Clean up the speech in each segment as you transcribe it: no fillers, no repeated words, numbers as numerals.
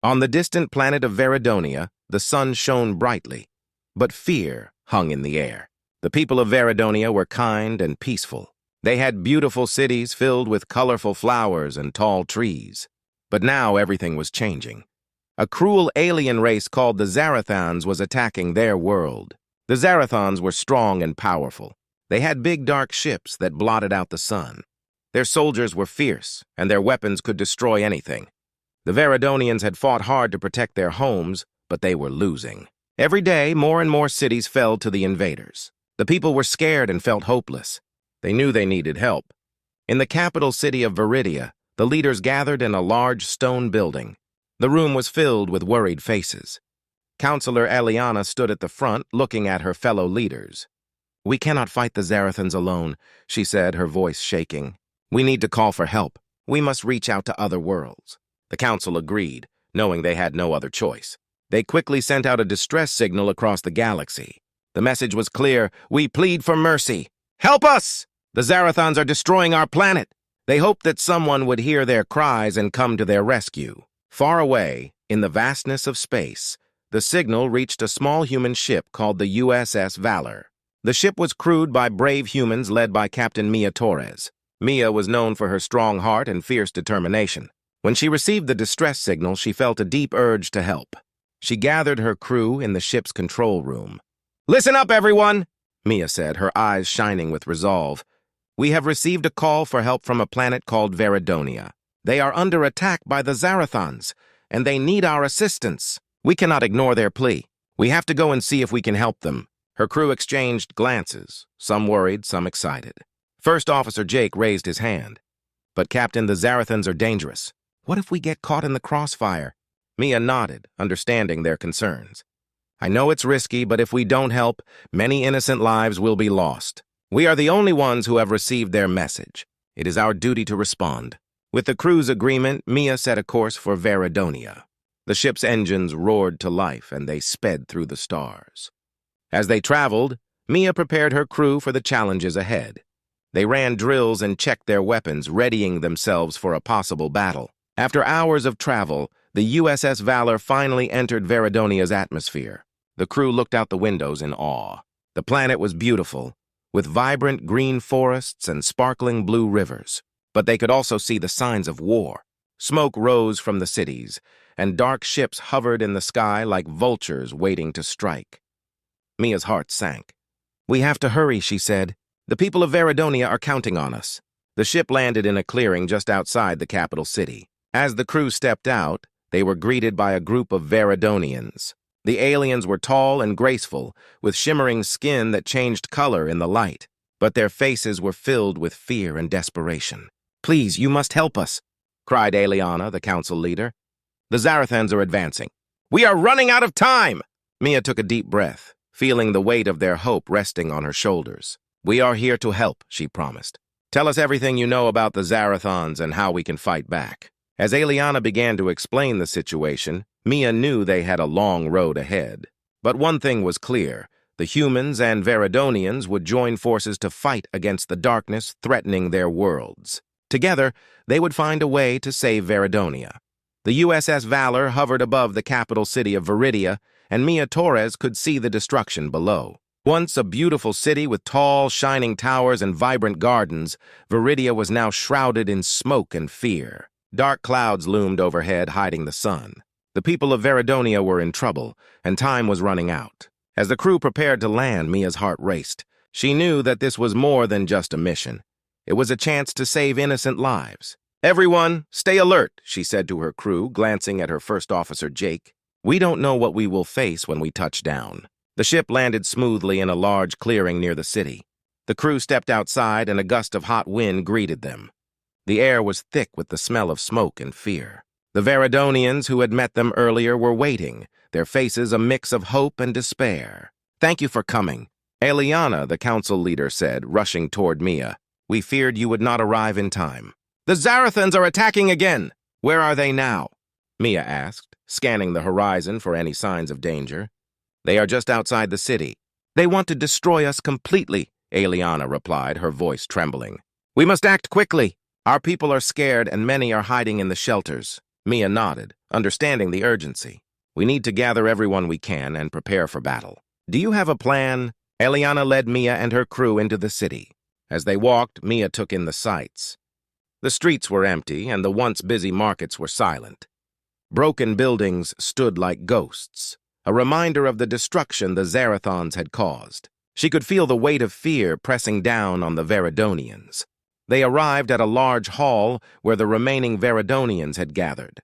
On the distant planet of Veridonia, the sun shone brightly, but fear hung in the air. The people of Veridonia were kind and peaceful. They had beautiful cities filled with colorful flowers and tall trees. But now everything was changing. A cruel alien race called the Zarathans was attacking their world. The Zarathans were strong and powerful. They had big dark ships that blotted out the sun. Their soldiers were fierce, and their weapons could destroy anything. The Veridonians had fought hard to protect their homes, but they were losing. Every day, more and more cities fell to the invaders. The people were scared and felt hopeless. They knew they needed help. In the capital city of Veridia, the leaders gathered in a large stone building. The room was filled with worried faces. Counselor Eliana stood at the front, looking at her fellow leaders. "We cannot fight the Zarathans alone," she said, her voice shaking. "We need to call for help. We must reach out to other worlds." The council agreed, knowing they had no other choice. They quickly sent out a distress signal across the galaxy. The message was clear: "We plead for mercy. Help us! The Zarathans are destroying our planet." They hoped that someone would hear their cries and come to their rescue. Far away, in the vastness of space, the signal reached a small human ship called the USS Valor. The ship was crewed by brave humans led by Captain Mia Torres. Mia was known for her strong heart and fierce determination. When she received the distress signal, she felt a deep urge to help. She gathered her crew in the ship's control room. "Listen up, everyone," Mia said, her eyes shining with resolve. "We have received a call for help from a planet called Veridonia. They are under attack by the Zarathans, and they need our assistance. We cannot ignore their plea. We have to go and see if we can help them." Her crew exchanged glances, some worried, some excited. First Officer Jake raised his hand. "But Captain, the Zarathans are dangerous. What if we get caught in the crossfire?" Mia nodded, understanding their concerns. "I know it's risky, but if we don't help, many innocent lives will be lost. We are the only ones who have received their message. It is our duty to respond." With the crew's agreement, Mia set a course for Veridonia. The ship's engines roared to life, and they sped through the stars. As they traveled, Mia prepared her crew for the challenges ahead. They ran drills and checked their weapons, readying themselves for a possible battle. After hours of travel, the USS Valor finally entered Veridonia's atmosphere. The crew looked out the windows in awe. The planet was beautiful, with vibrant green forests and sparkling blue rivers. But they could also see the signs of war. Smoke rose from the cities, and dark ships hovered in the sky like vultures waiting to strike. Mia's heart sank. "We have to hurry," she said. "The people of Veridonia are counting on us." The ship landed in a clearing just outside the capital city. As the crew stepped out, they were greeted by a group of Veridonians. The aliens were tall and graceful, with shimmering skin that changed color in the light. But their faces were filled with fear and desperation. "Please, you must help us," cried Eliana, the council leader. "The Zarathans are advancing. We are running out of time!" Mia took a deep breath, feeling the weight of their hope resting on her shoulders. "We are here to help," she promised. "Tell us everything you know about the Zarathans and how we can fight back." As Eliana began to explain the situation, Mia knew they had a long road ahead. But one thing was clear: the humans and Veridonians would join forces to fight against the darkness threatening their worlds. Together, they would find a way to save Veridonia. The USS Valor hovered above the capital city of Veridia, and Mia Torres could see the destruction below. Once a beautiful city with tall, shining towers and vibrant gardens, Veridia was now shrouded in smoke and fear. Dark clouds loomed overhead, hiding the sun. The people of Veridonia were in trouble, and time was running out. As the crew prepared to land, Mia's heart raced. She knew that this was more than just a mission. It was a chance to save innocent lives. "Everyone, stay alert," she said to her crew, glancing at her first officer, Jake. "We don't know what we will face when we touch down." The ship landed smoothly in a large clearing near the city. The crew stepped outside, and a gust of hot wind greeted them. The air was thick with the smell of smoke and fear. The Veridonians who had met them earlier were waiting, their faces a mix of hope and despair. "Thank you for coming," Eliana, the council leader, said, rushing toward Mia. "We feared you would not arrive in time." "The Zarathans are attacking again!" "Where are they now?" Mia asked, scanning the horizon for any signs of danger. "They are just outside the city." "They want to destroy us completely," Eliana replied, her voice trembling. "We must act quickly. Our people are scared and many are hiding in the shelters." Mia nodded, understanding the urgency. We need to gather everyone we can and prepare for battle. Do you have a plan? Eliana led Mia and her crew into the city. As they walked, Mia took in the sights. The streets were empty, and the once busy markets were silent. Broken buildings stood like ghosts, a reminder of the destruction the Zarathons had caused. She could feel the weight of fear pressing down on the Veridonians. They arrived at a large hall where the remaining Veridonians had gathered.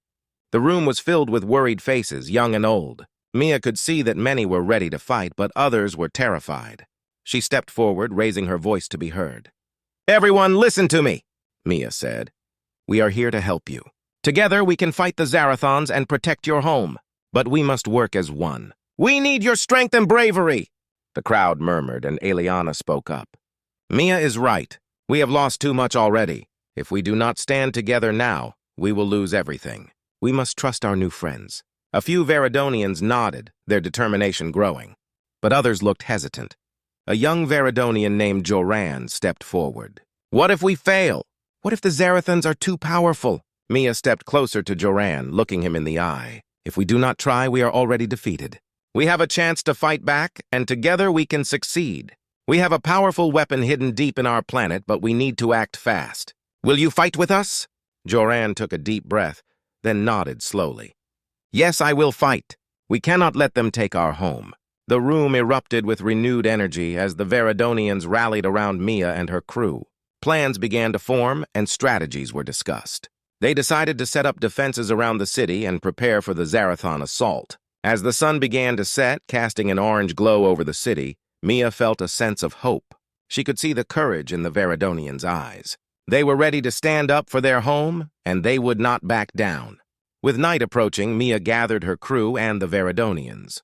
The room was filled with worried faces, young and old. Mia could see that many were ready to fight, but others were terrified. She stepped forward, raising her voice to be heard. "Everyone, listen to me," Mia said. "We are here to help you. Together we can fight the Zarathons and protect your home, but we must work as one. We need your strength and bravery," the crowd murmured, and Eliana spoke up. "Mia is right. We have lost too much already. If we do not stand together now, we will lose everything. We must trust our new friends." A few Veridonians nodded, their determination growing, but others looked hesitant. A young Veridonian named Joran stepped forward. "What if we fail? What if the Zarathons are too powerful?" Mia stepped closer to Joran, looking him in the eye. "If we do not try, we are already defeated. We have a chance to fight back, and together we can succeed. We have a powerful weapon hidden deep in our planet, but we need to act fast. Will you fight with us?" Joran took a deep breath, then nodded slowly. "Yes, I will fight. We cannot let them take our home." The room erupted with renewed energy as the Veridonians rallied around Mia and her crew. Plans began to form, and strategies were discussed. They decided to set up defenses around the city and prepare for the Zarathon assault. As the sun began to set, casting an orange glow over the city, Mia felt a sense of hope. She could see the courage in the Veridonians' eyes. They were ready to stand up for their home, and they would not back down. With night approaching, Mia gathered her crew and the Veridonians.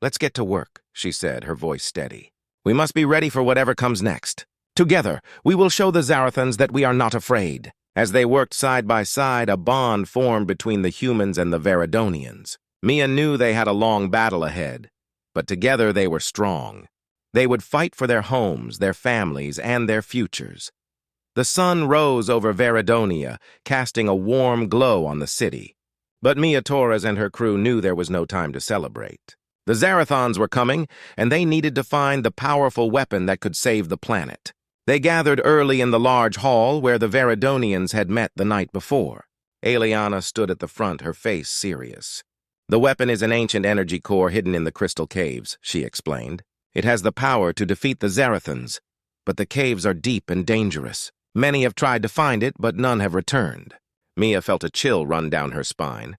"Let's get to work," she said, her voice steady. "We must be ready for whatever comes next. Together, we will show the Zarathons that we are not afraid." As they worked side by side, a bond formed between the humans and the Veridonians. Mia knew they had a long battle ahead, but together they were strong. They would fight for their homes, their families, and their futures. The sun rose over Veridonia, casting a warm glow on the city. But Mia Torres and her crew knew there was no time to celebrate. The Zarathons were coming, and they needed to find the powerful weapon that could save the planet. They gathered early in the large hall where the Veridonians had met the night before. Eliana stood at the front, her face serious. "The weapon is an ancient energy core hidden in the crystal caves," she explained. "It has the power to defeat the Zarathons, but the caves are deep and dangerous. Many have tried to find it, but none have returned." Mia felt a chill run down her spine.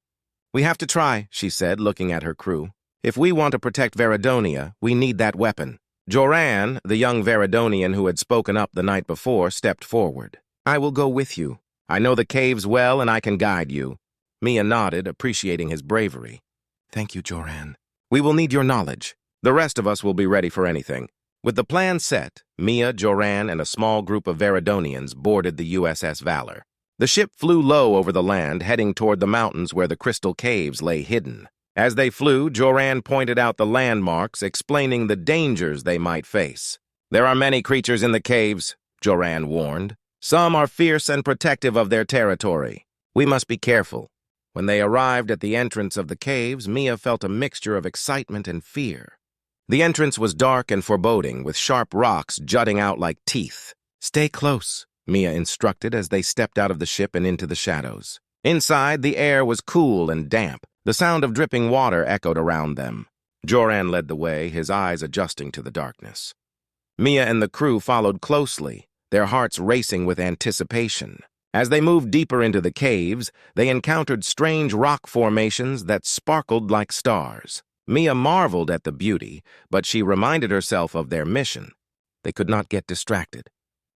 "We have to try," she said, looking at her crew. "If we want to protect Veridonia, we need that weapon." Joran, the young Veridonian who had spoken up the night before, stepped forward. "I will go with you. I know the caves well, and I can guide you." Mia nodded, appreciating his bravery. "Thank you, Joran. We will need your knowledge. The rest of us will be ready for anything." With the plan set, Mia, Joran, and a small group of Veridonians boarded the USS Valor. The ship flew low over the land, heading toward the mountains where the crystal caves lay hidden. As they flew, Joran pointed out the landmarks, explaining the dangers they might face. "There are many creatures in the caves," Joran warned. "Some are fierce and protective of their territory. We must be careful." When they arrived at the entrance of the caves, Mia felt a mixture of excitement and fear. The entrance was dark and foreboding, with sharp rocks jutting out like teeth. "Stay close," Mia instructed as they stepped out of the ship and into the shadows. Inside, the air was cool and damp. The sound of dripping water echoed around them. Joran led the way, his eyes adjusting to the darkness. Mia and the crew followed closely, their hearts racing with anticipation. As they moved deeper into the caves, they encountered strange rock formations that sparkled like stars. Mia marveled at the beauty, but she reminded herself of their mission. They could not get distracted.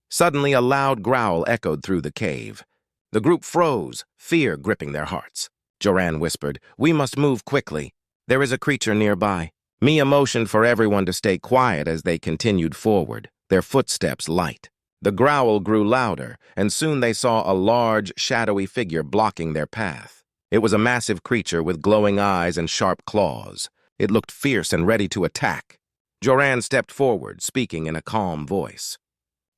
Suddenly, a loud growl echoed through the cave. The group froze, fear gripping their hearts. Joran whispered, "We must move quickly. There is a creature nearby." Mia motioned for everyone to stay quiet as they continued forward, their footsteps light. The growl grew louder, and soon they saw a large, shadowy figure blocking their path. It was a massive creature with glowing eyes and sharp claws. It looked fierce and ready to attack. Joran stepped forward, speaking in a calm voice.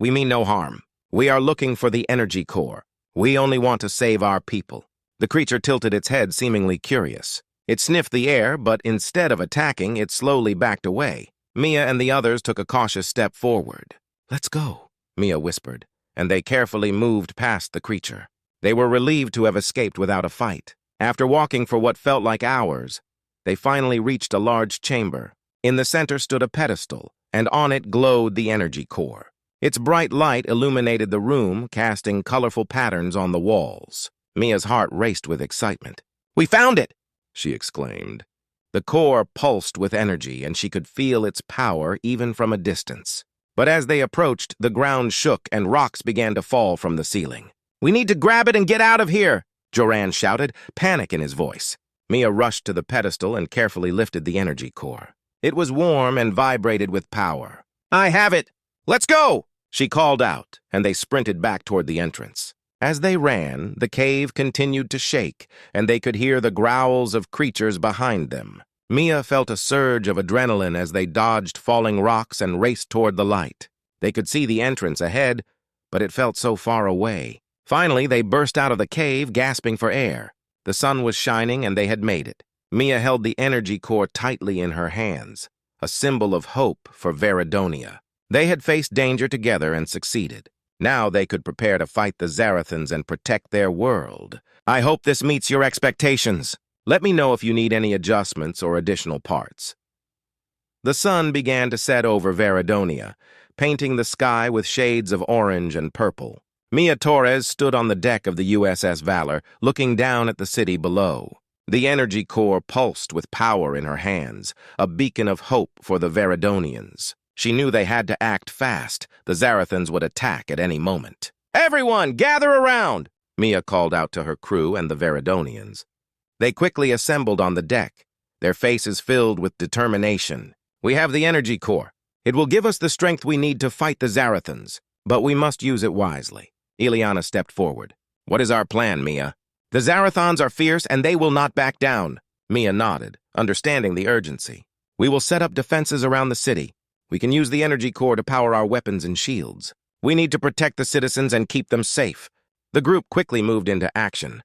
"We mean no harm. We are looking for the energy core. We only want to save our people." The creature tilted its head, seemingly curious. It sniffed the air, but instead of attacking, it slowly backed away. Mia and the others took a cautious step forward. "Let's go," Mia whispered, and they carefully moved past the creature. They were relieved to have escaped without a fight. After walking for what felt like hours, they finally reached a large chamber. In the center stood a pedestal, and on it glowed the energy core. Its bright light illuminated the room, casting colorful patterns on the walls. Mia's heart raced with excitement. "We found it!" she exclaimed. The core pulsed with energy, and she could feel its power even from a distance. But as they approached, the ground shook and rocks began to fall from the ceiling. "We need to grab it and get out of here!" Joran shouted, panic in his voice. Mia rushed to the pedestal and carefully lifted the energy core. It was warm and vibrated with power. "I have it! Let's go!" she called out, and they sprinted back toward the entrance. As they ran, the cave continued to shake, and they could hear the growls of creatures behind them. Mia felt a surge of adrenaline as they dodged falling rocks and raced toward the light. They could see the entrance ahead, but it felt so far away. Finally, they burst out of the cave, gasping for air. The sun was shining, and they had made it. Mia held the energy core tightly in her hands, a symbol of hope for Veridonia. They had faced danger together and succeeded. Now they could prepare to fight the Zarathans and protect their world. "I hope this meets your expectations. Let me know if you need any adjustments or additional parts." The sun began to set over Veridonia, painting the sky with shades of orange and purple. Mia Torres stood on the deck of the USS Valor, looking down at the city below. The energy core pulsed with power in her hands, a beacon of hope for the Veridonians. She knew they had to act fast. The Zarathans would attack at any moment. "Everyone, gather around!" Mia called out to her crew and the Veridonians. They quickly assembled on the deck, their faces filled with determination. "We have the energy core. It will give us the strength we need to fight the Zarathans, but we must use it wisely." Ileana stepped forward. "What is our plan, Mia?" "The Zarathans are fierce, and they will not back down." Mia nodded, understanding the urgency. "We will set up defenses around the city. We can use the energy core to power our weapons and shields. We need to protect the citizens and keep them safe." The group quickly moved into action.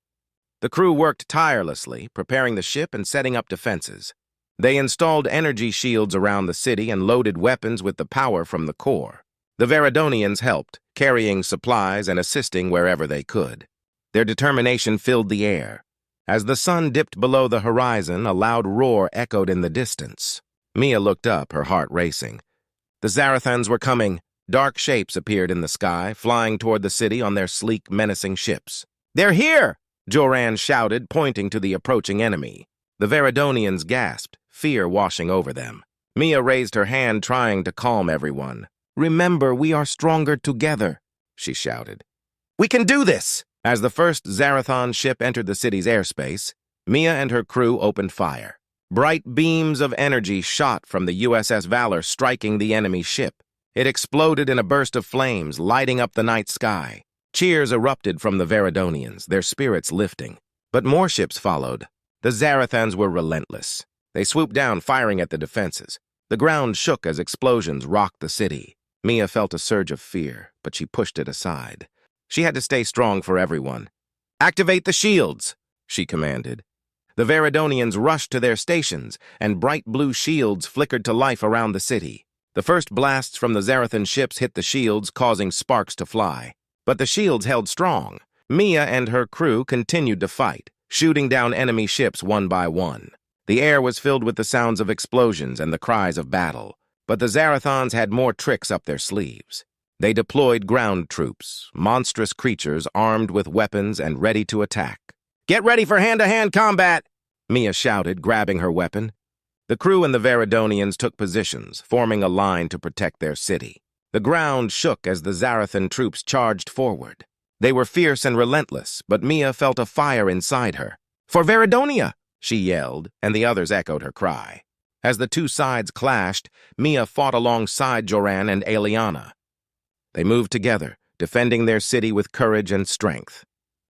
The crew worked tirelessly, preparing the ship and setting up defenses. They installed energy shields around the city and loaded weapons with the power from the core. The Veridonians helped, carrying supplies and assisting wherever they could. Their determination filled the air. As the sun dipped below the horizon, a loud roar echoed in the distance. Mia looked up, her heart racing. The Zarathans were coming. Dark shapes appeared in the sky, flying toward the city on their sleek, menacing ships. "They're here!" Joran shouted, pointing to the approaching enemy. The Veridonians gasped, fear washing over them. Mia raised her hand, trying to calm everyone. "Remember, we are stronger together," she shouted. "We can do this!" As the first Zarathan ship entered the city's airspace, Mia and her crew opened fire. Bright beams of energy shot from the USS Valor, striking the enemy ship. It exploded in a burst of flames, lighting up the night sky. Cheers erupted from the Veridonians, their spirits lifting. But more ships followed. The Zarathans were relentless. They swooped down, firing at the defenses. The ground shook as explosions rocked the city. Mia felt a surge of fear, but she pushed it aside. She had to stay strong for everyone. "Activate the shields," she commanded. The Veridonians rushed to their stations, and bright blue shields flickered to life around the city. The first blasts from the Zarathan ships hit the shields, causing sparks to fly. But the shields held strong. Mia and her crew continued to fight, shooting down enemy ships one by one. The air was filled with the sounds of explosions and the cries of battle. But the Zarathans had more tricks up their sleeves. They deployed ground troops, monstrous creatures armed with weapons and ready to attack. "Get ready for hand-to-hand combat!" Mia shouted, grabbing her weapon. The crew and the Veridonians took positions, forming a line to protect their city. The ground shook as the Zarathan troops charged forward. They were fierce and relentless, but Mia felt a fire inside her. "For Veridonia!" she yelled, and the others echoed her cry. As the two sides clashed, Mia fought alongside Joran and Ileana. They moved together, defending their city with courage and strength.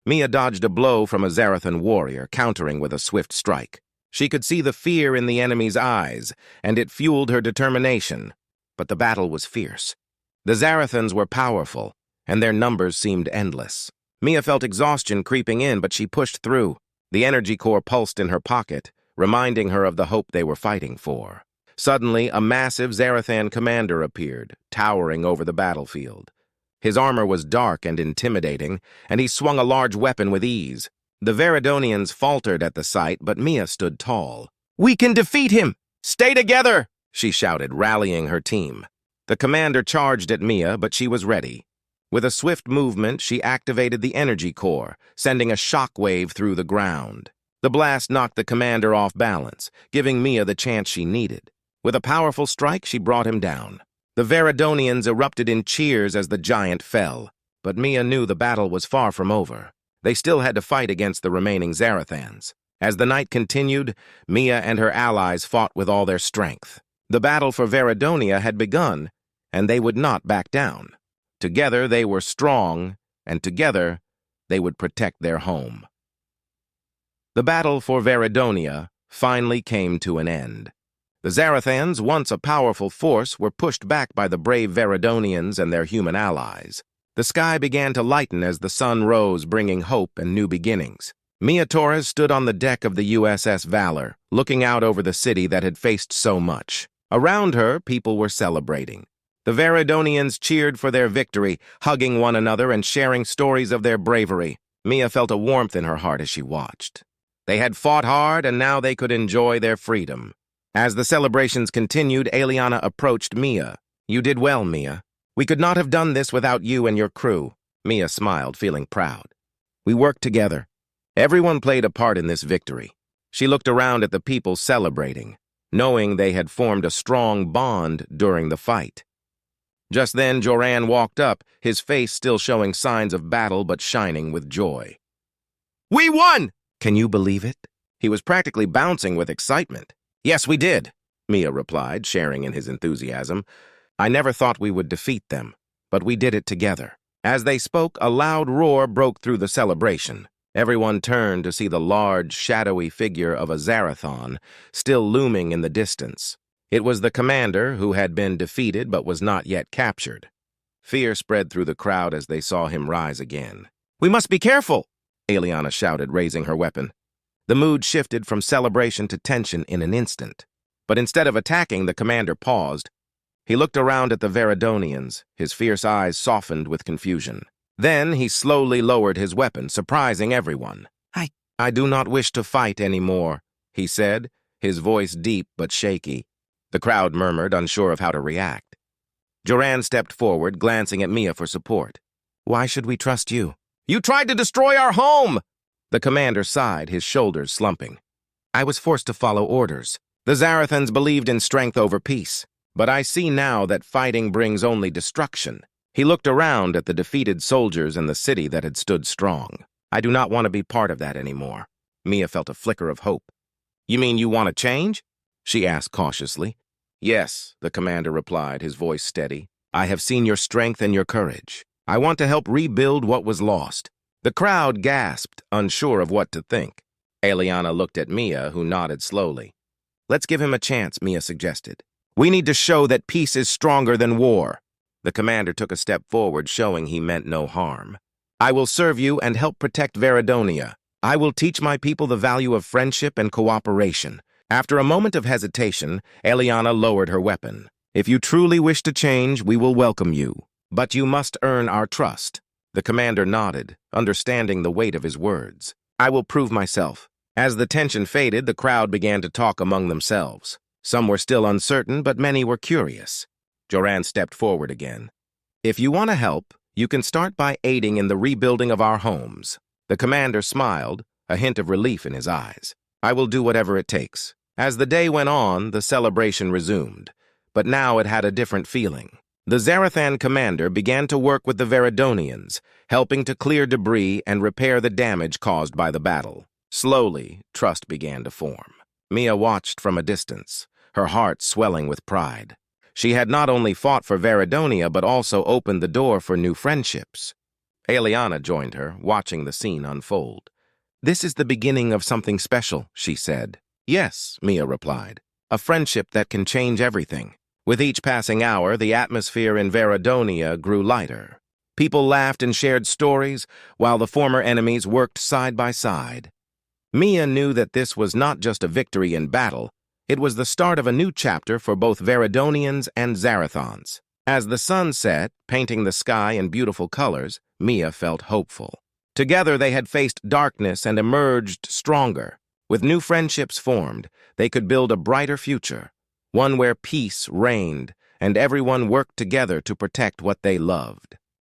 Mia dodged a blow from a Zarathan warrior, countering with a swift strike. She could see the fear in the enemy's eyes, and it fueled her determination. But the battle was fierce. The Zarathans were powerful, and their numbers seemed endless. Mia felt exhaustion creeping in, but she pushed through. The energy core pulsed in her pocket, reminding her of the hope they were fighting for. Suddenly, a massive Zarathan commander appeared, towering over the battlefield. His armor was dark and intimidating, and he swung a large weapon with ease. The Veridonians faltered at the sight, but Mia stood tall. "We can defeat him! Stay together!" she shouted, rallying her team. The commander charged at Mia, but she was ready. With a swift movement, she activated the energy core, sending a shockwave through the ground. The blast knocked the commander off balance, giving Mia the chance she needed. With a powerful strike, she brought him down. The Veridonians erupted in cheers as the giant fell, but Mia knew the battle was far from over. They still had to fight against the remaining Zarathans. As the night continued, Mia and her allies fought with all their strength. The battle for Veridonia had begun, and they would not back down. Together they were strong, and together they would protect their home. The battle for Veridonia finally came to an end. The Zarathans, once a powerful force, were pushed back by the brave Veridonians and their human allies. The sky began to lighten as the sun rose, bringing hope and new beginnings. Mia Torres stood on the deck of the USS Valor, looking out over the city that had faced so much. Around her, people were celebrating. The Veridonians cheered for their victory, hugging one another and sharing stories of their bravery. Mia felt a warmth in her heart as she watched. They had fought hard, and now they could enjoy their freedom. As the celebrations continued, Eliana approached Mia. "You did well, Mia. We could not have done this without you and your crew." Mia smiled, feeling proud. "We worked together. Everyone played a part in this victory." She looked around at the people celebrating, knowing they had formed a strong bond during the fight. Just then, Joran walked up, his face still showing signs of battle but shining with joy. "We won!" "Can you believe it?" He was practically bouncing with excitement. "Yes, we did," Mia replied, sharing in his enthusiasm. "I never thought we would defeat them, but we did it together." As they spoke, a loud roar broke through the celebration. Everyone turned to see the large, shadowy figure of a Zarathon still looming in the distance. It was the commander who had been defeated but was not yet captured. Fear spread through the crowd as they saw him rise again. "We must be careful!" Eliana shouted, raising her weapon. The mood shifted from celebration to tension in an instant. But instead of attacking, the commander paused. He looked around at the Veridonians, his fierce eyes softened with confusion. Then he slowly lowered his weapon, surprising everyone. I do not wish to fight anymore," he said, his voice deep but shaky. The crowd murmured, unsure of how to react. Joran stepped forward, glancing at Mia for support. "Why should we trust you?" "You tried to destroy our home!" The commander sighed, his shoulders slumping. "I was forced to follow orders. The Zarathans believed in strength over peace. But I see now that fighting brings only destruction." He looked around at the defeated soldiers and the city that had stood strong. "I do not want to be part of that anymore." Mia felt a flicker of hope. "You mean you want to change?" she asked cautiously. "Yes," the commander replied, his voice steady. "I have seen your strength and your courage. I want to help rebuild what was lost." The crowd gasped, unsure of what to think. Eliana looked at Mia, who nodded slowly. "Let's give him a chance," Mia suggested. "We need to show that peace is stronger than war." The commander took a step forward, showing he meant no harm. "I will serve you and help protect Veridonia. I will teach my people the value of friendship and cooperation." After a moment of hesitation, Eliana lowered her weapon. "If you truly wish to change, we will welcome you. But you must earn our trust." The commander nodded, understanding the weight of his words. "I will prove myself." As the tension faded, the crowd began to talk among themselves. Some were still uncertain, but many were curious. Joran stepped forward again. "If you want to help, you can start by aiding in the rebuilding of our homes." The commander smiled, a hint of relief in his eyes. "I will do whatever it takes." As the day went on, the celebration resumed, but now it had a different feeling. The Zarathan commander began to work with the Veridonians, helping to clear debris and repair the damage caused by the battle. Slowly, trust began to form. Mia watched from a distance, her heart swelling with pride. She had not only fought for Veridonia, but also opened the door for new friendships. Eliana joined her, watching the scene unfold. "This is the beginning of something special," she said. "Yes," Mia replied, "a friendship that can change everything." With each passing hour, the atmosphere in Veridonia grew lighter. People laughed and shared stories, while the former enemies worked side by side. Mia knew that this was not just a victory in battle, it was the start of a new chapter for both Veridonians and Zarathons. As the sun set, painting the sky in beautiful colors, Mia felt hopeful. Together they had faced darkness and emerged stronger. With new friendships formed, they could build a brighter future, one where peace reigned and everyone worked together to protect what they loved.